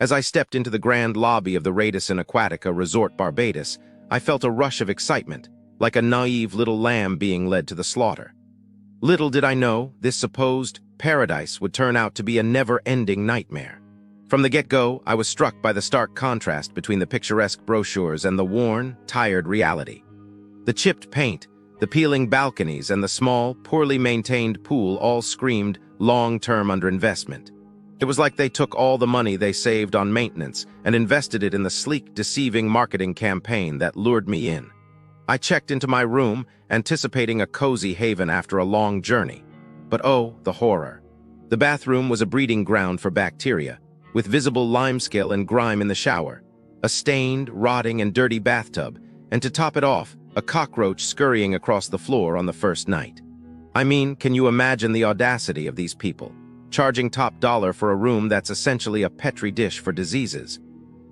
As I stepped into the grand lobby of the Radisson Aquatica Resort Barbados, I felt a rush of excitement, like a naive little lamb being led to the slaughter. Little did I know this supposed paradise would turn out to be a never-ending nightmare. From the get-go, I was struck by the stark contrast between the picturesque brochures and the worn, tired reality. The chipped paint, the peeling balconies, and the small, poorly maintained pool all screamed long-term underinvestment. It was like they took all the money they saved on maintenance and invested it in the sleek, deceiving marketing campaign that lured me in. I checked into my room, anticipating a cozy haven after a long journey. But oh, the horror. The bathroom was a breeding ground for bacteria, with visible limescale and grime in the shower, a stained, rotting, and dirty bathtub, and to top it off, a cockroach scurrying across the floor on the first night. I mean, can you imagine the audacity of these people? Charging top dollar for a room that's essentially a petri dish for diseases.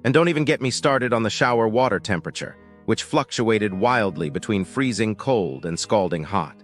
And don't even get me started on the shower water temperature, which fluctuated wildly between freezing cold and scalding hot.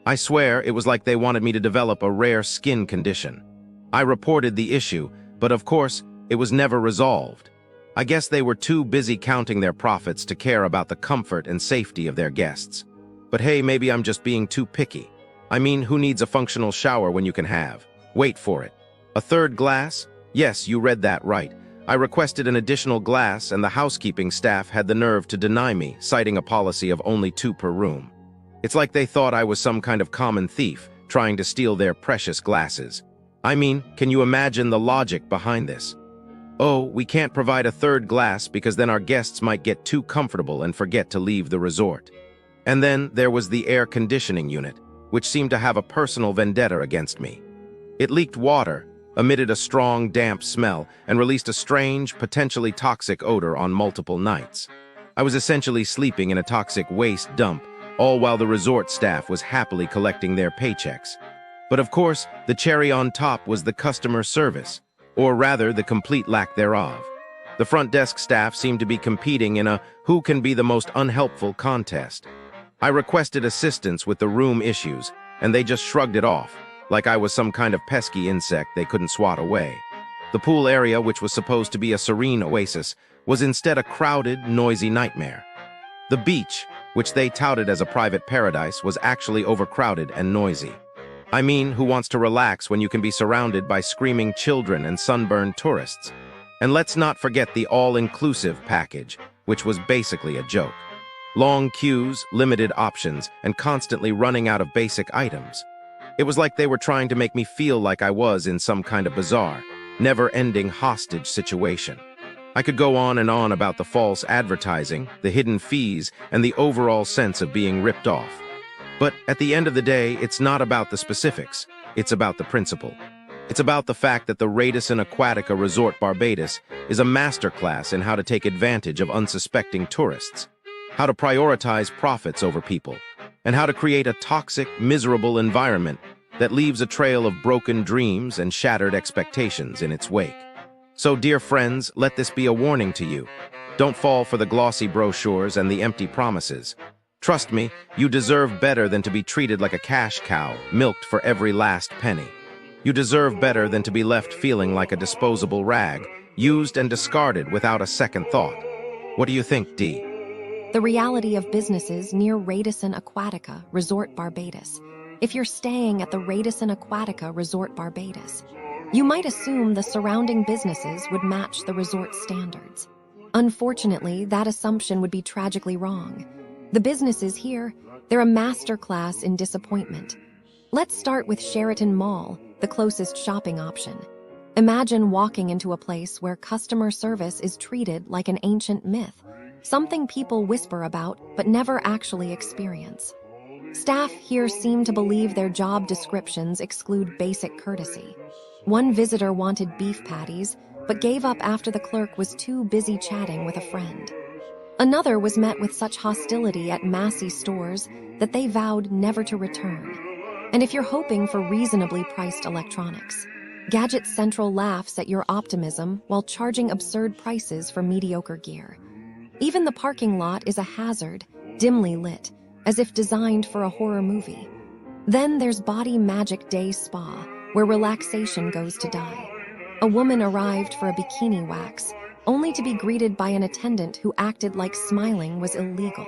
I swear it was like they wanted me to develop a rare skin condition. I reported the issue, but of course, it was never resolved. I guess they were too busy counting their profits to care about the comfort and safety of their guests. But hey, maybe I'm just being too picky. I mean, who needs a functional shower when you can have? Wait for it. A third glass? Yes, you read that right. I requested an additional glass, and the housekeeping staff had the nerve to deny me, citing a policy of only 2 per room. It's like they thought I was some kind of common thief, trying to steal their precious glasses. I mean, can you imagine the logic behind this? Oh, we can't provide a third glass because then our guests might get too comfortable and forget to leave the resort. And then there was the air conditioning unit, which seemed to have a personal vendetta against me. It leaked water, emitted a strong, damp smell, and released a strange, potentially toxic odor on multiple nights. I was essentially sleeping in a toxic waste dump, all while the resort staff was happily collecting their paychecks. But of course, the cherry on top was the customer service, or rather, the complete lack thereof. The front desk staff seemed to be competing in a who can be the most unhelpful contest. I requested assistance with the room issues, and they just shrugged it off, like I was some kind of pesky insect they couldn't swat away. The pool area, which was supposed to be a serene oasis, was instead a crowded, noisy nightmare. The beach, which they touted as a private paradise, was actually overcrowded and noisy. I mean, who wants to relax when you can be surrounded by screaming children and sunburned tourists? And let's not forget the all-inclusive package, which was basically a joke. Long queues, limited options, and constantly running out of basic items. It was like they were trying to make me feel like I was in some kind of bizarre, never-ending hostage situation. I could go on and on about the false advertising, the hidden fees, and the overall sense of being ripped off. But at the end of the day, it's not about the specifics, it's about the principle. It's about the fact that the Radisson Aquatica Resort Barbados is a masterclass in how to take advantage of unsuspecting tourists, how to prioritize profits over people, and how to create a toxic, miserable environment that leaves a trail of broken dreams and shattered expectations in its wake. So, dear friends, let this be a warning to you. Don't fall for the glossy brochures and the empty promises. Trust me, you deserve better than to be treated like a cash cow, milked for every last penny. You deserve better than to be left feeling like a disposable rag, used and discarded without a second thought. What do you think, Dee? The reality of businesses near Radisson Aquatica Resort Barbados. If you're staying at the Radisson Aquatica Resort Barbados, you might assume the surrounding businesses would match the resort standards. Unfortunately, that assumption would be tragically wrong. The businesses here, they're a masterclass in disappointment. Let's start with Sheraton Mall, the closest shopping option. Imagine walking into a place where customer service is treated like an ancient myth. Something people whisper about but never actually experience. Staff here seem to believe their job descriptions exclude basic courtesy. One visitor wanted beef patties, but gave up after the clerk was too busy chatting with a friend. Another was met with such hostility at Massey stores that they vowed never to return. And if you're hoping for reasonably priced electronics, Gadget Central laughs at your optimism while charging absurd prices for mediocre gear. Even the parking lot is a hazard, dimly lit, as if designed for a horror movie. Then there's Body Magic Day Spa, where relaxation goes to die. A woman arrived for a bikini wax, only to be greeted by an attendant who acted like smiling was illegal.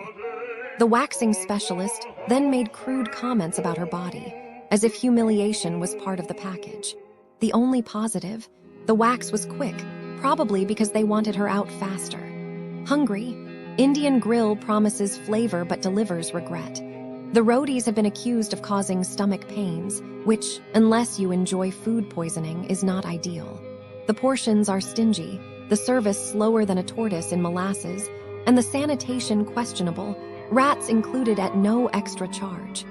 The waxing specialist then made crude comments about her body, as if humiliation was part of the package. The only positive, the wax was quick, probably because they wanted her out faster. Hungry, Indian Grill promises flavor but delivers regret. The roadies have been accused of causing stomach pains, which, unless you enjoy food poisoning, is not ideal. The portions are stingy, the service slower than a tortoise in molasses, and the sanitation questionable, rats included at no extra charge.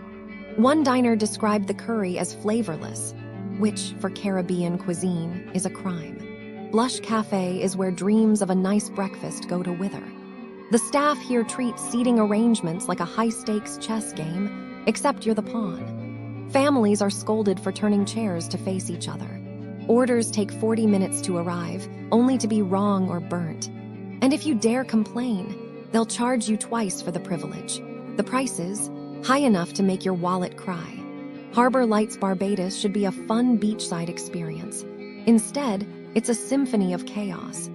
One diner described the curry as flavorless, which, for Caribbean cuisine, is a crime. Blush Cafe is where dreams of a nice breakfast go to wither. The staff here treats seating arrangements like a high-stakes chess game, except you're the pawn. Families are scolded for turning chairs to face each other. Orders take 40 minutes to arrive, only to be wrong or burnt. And if you dare complain, they'll charge you twice for the privilege. The prices, high enough to make your wallet cry. Harbor Lights Barbados should be a fun beachside experience. Instead, it's a symphony of chaos.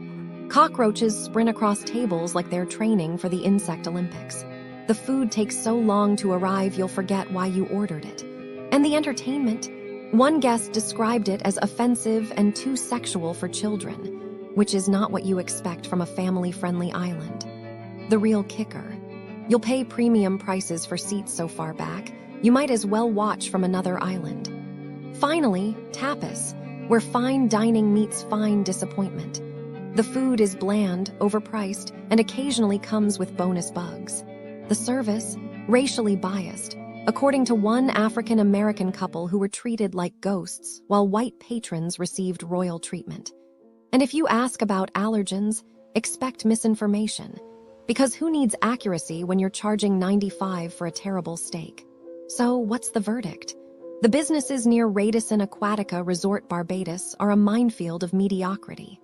Cockroaches sprint across tables like they're training for the Insect Olympics. The food takes so long to arrive you'll forget why you ordered it. And the entertainment? One guest described it as offensive and too sexual for children, which is not what you expect from a family-friendly island. The real kicker. You'll pay premium prices for seats so far back, you might as well watch from another island. Finally, tapas, where fine dining meets fine disappointment. The food is bland, overpriced, and occasionally comes with bonus bugs. The service, racially biased, according to one African-American couple who were treated like ghosts while white patrons received royal treatment. And if you ask about allergens, expect misinformation, because who needs accuracy when you're charging $95 for a terrible steak? So what's the verdict? The businesses near Radisson Aquatica Resort Barbados are a minefield of mediocrity.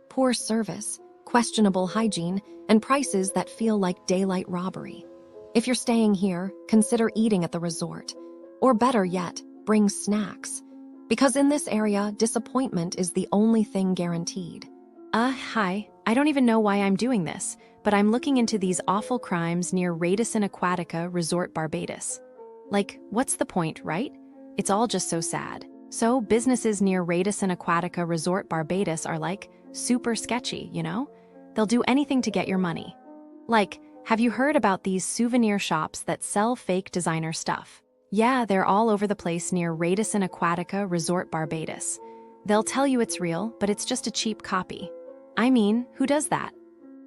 Poor service, questionable hygiene, and prices that feel like daylight robbery. If you're staying here, consider eating at the resort. Or better yet, bring snacks. Because in this area, disappointment is the only thing guaranteed. Hi. I don't even know why I'm doing this, but I'm looking into these awful crimes near Radisson Aquatica Resort Barbados. Like, what's the point, right? It's all just so sad. So, businesses near Radisson Aquatica Resort Barbados are like, super sketchy, you know? They'll do anything to get your money. Like, have you heard about these souvenir shops that sell fake designer stuff? Yeah, they're all over the place near Radisson Aquatica Resort Barbados. They'll tell you it's real, but it's just a cheap copy. I mean, who does that?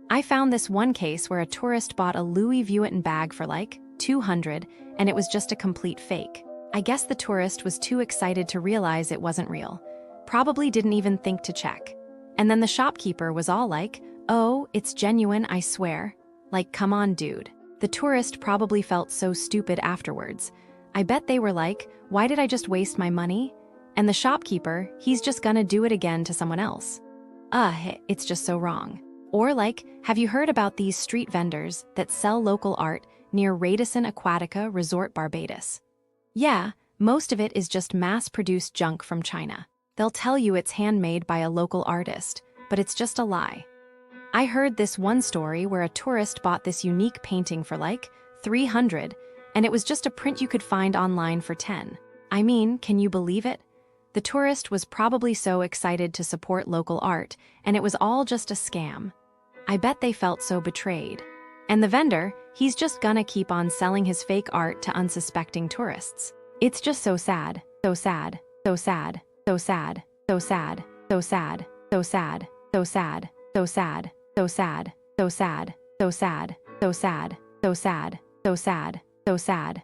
I found this one case where a tourist bought a Louis Vuitton bag for like $200, and it was just a complete fake. I guess the tourist was too excited to realize it wasn't real. Probably didn't even think to check. And then the shopkeeper was all like, "Oh, it's genuine, I swear." Like, come on, dude. The tourist probably felt so stupid afterwards. I bet they were like, why did I just waste my money? And the shopkeeper, he's just gonna do it again to someone else. It's just so wrong. Or like, have you heard about these street vendors that sell local art near Radisson Aquatica Resort Barbados? Yeah, most of it is just mass-produced junk from China. They'll tell you it's handmade by a local artist, but it's just a lie. I heard this one story where a tourist bought this unique painting for like $300, and it was just a print you could find online for $10. I mean, can you believe it? The tourist was probably so excited to support local art, and it was all just a scam. I bet they felt so betrayed. And the vendor, he's just gonna keep on selling his fake art to unsuspecting tourists. It's just so sad, so sad, so sad, so sad, so sad, so sad, so sad, so sad, so sad, so sad, so sad, so sad, so sad, so sad, so sad, so sad.